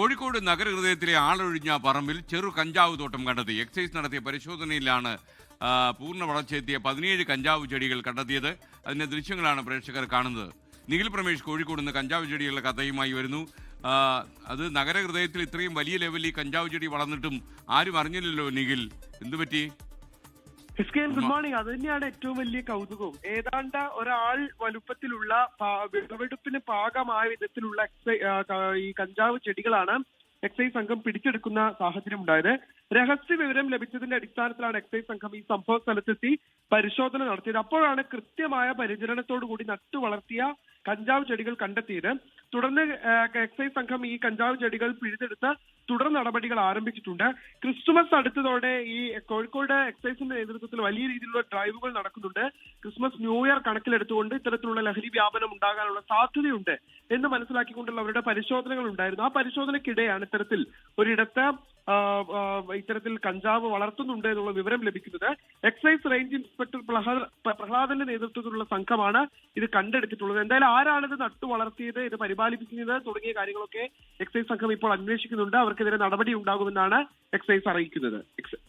കോഴിക്കോട് നഗരഹൃദയത്തിലെ ആളൊഴിഞ്ഞ പറമ്പിൽ ചെറു കഞ്ചാവ് തോട്ടം കണ്ടെത്തി. എക്സൈസ് നടത്തിയ പരിശോധനയിലാണ് പൂർണ്ണ വളർച്ചയെത്തിയ 17 കഞ്ചാവ് ചെടികൾ കണ്ടെത്തിയത്. അതിന്റെ ദൃശ്യങ്ങളാണ് പ്രേക്ഷകർ കാണുന്നത്. നിഖിൽ പ്രമേഷ് കോഴിക്കോട് നിന്ന് കഞ്ചാവ് ചെടികളുടെ കഥയുമായി വരുന്നു. അത് നഗരഹൃദയത്തിൽ ഇത്രയും വലിയ ലെവലിൽ കഞ്ചാവ് ചെടി വളർന്നിട്ടും ആരും അറിഞ്ഞില്ലല്ലോ നിഖിൽ, എന്തുപറ്റി? Good morning. അത് തന്നെയാണ് ഏറ്റവും വലിയ കൗതുകവും. ഏതാണ്ട് ഒരാൾ വലുപ്പത്തിലുള്ള വിളവെടുപ്പിന് പാകമായ വിധത്തിലുള്ള ഈ കഞ്ചാവ് ചെടികളാണ് എക്സൈസ് സംഘം പിടിച്ചെടുക്കുന്ന സാഹചര്യം ഉണ്ടായത്. രഹസ്യ വിവരം ലഭിച്ചതിന്റെ അടിസ്ഥാനത്തിലാണ് എക്സൈസ് സംഘം ഈ സംഭവ സ്ഥലത്തെത്തി പരിശോധന നടത്തിയത്. അപ്പോഴാണ് കൃത്യമായ പരിചരണത്തോടു കൂടി നട്ടു വളർത്തിയ കഞ്ചാവ് ചെടികൾ കണ്ടെത്തിയത്. തുടർന്ന് എക്സൈസ് സംഘം ഈ കഞ്ചാവ് ചെടികൾ പിഴുതെടുത്ത് തുടർ നടപടികൾ ആരംഭിച്ചിട്ടുണ്ട്. ക്രിസ്തുമസ് അടുത്തതോടെ ഈ കോഴിക്കോട് എക്സൈസിന്റെ നേതൃത്വത്തിൽ വലിയ രീതിയിലുള്ള ഡ്രൈവുകൾ നടക്കുന്നുണ്ട്. ക്രിസ്മസ് ന്യൂ ഇയർ കണക്കിലെടുത്തുകൊണ്ട് ഇത്തരത്തിലുള്ള ലഹരി വ്യാപനം ഉണ്ടാകാനുള്ള സാധ്യതയുണ്ട് എന്ന് മനസ്സിലാക്കിക്കൊണ്ടുള്ള അവരുടെ പരിശോധനകൾ ഉണ്ടായിരുന്നു. ആ പരിശോധനയ്ക്കിടെയാണ് ഇത്തരത്തിൽ ഒരിടത്ത് ഇത്തരത്തിൽ കഞ്ചാവ് വളർത്തുന്നുണ്ട് എന്നുള്ള വിവരം ലഭിക്കുന്നത്. എക്സൈസ് റേഞ്ച് ഇൻസ്പെക്ടർ പ്രഹ്ലാദന്റെ നേതൃത്വത്തിലുള്ള സംഘമാണ് ഇത് കണ്ടെടുത്തിട്ടുള്ളത്. എന്തായാലും ആരാണിത് നട്ടു വളർത്തിയത്, ഇത് പരിപാലിപ്പിക്കുന്നത് തുടങ്ങിയ കാര്യങ്ങളൊക്കെ എക്സൈസ് സംഘം ഇപ്പോൾ അന്വേഷിക്കുന്നുണ്ട്. അവർക്കെതിരെ നടപടി ഉണ്ടാകുമെന്നാണ് എക്സൈസ് അറിയിക്കുന്നത്.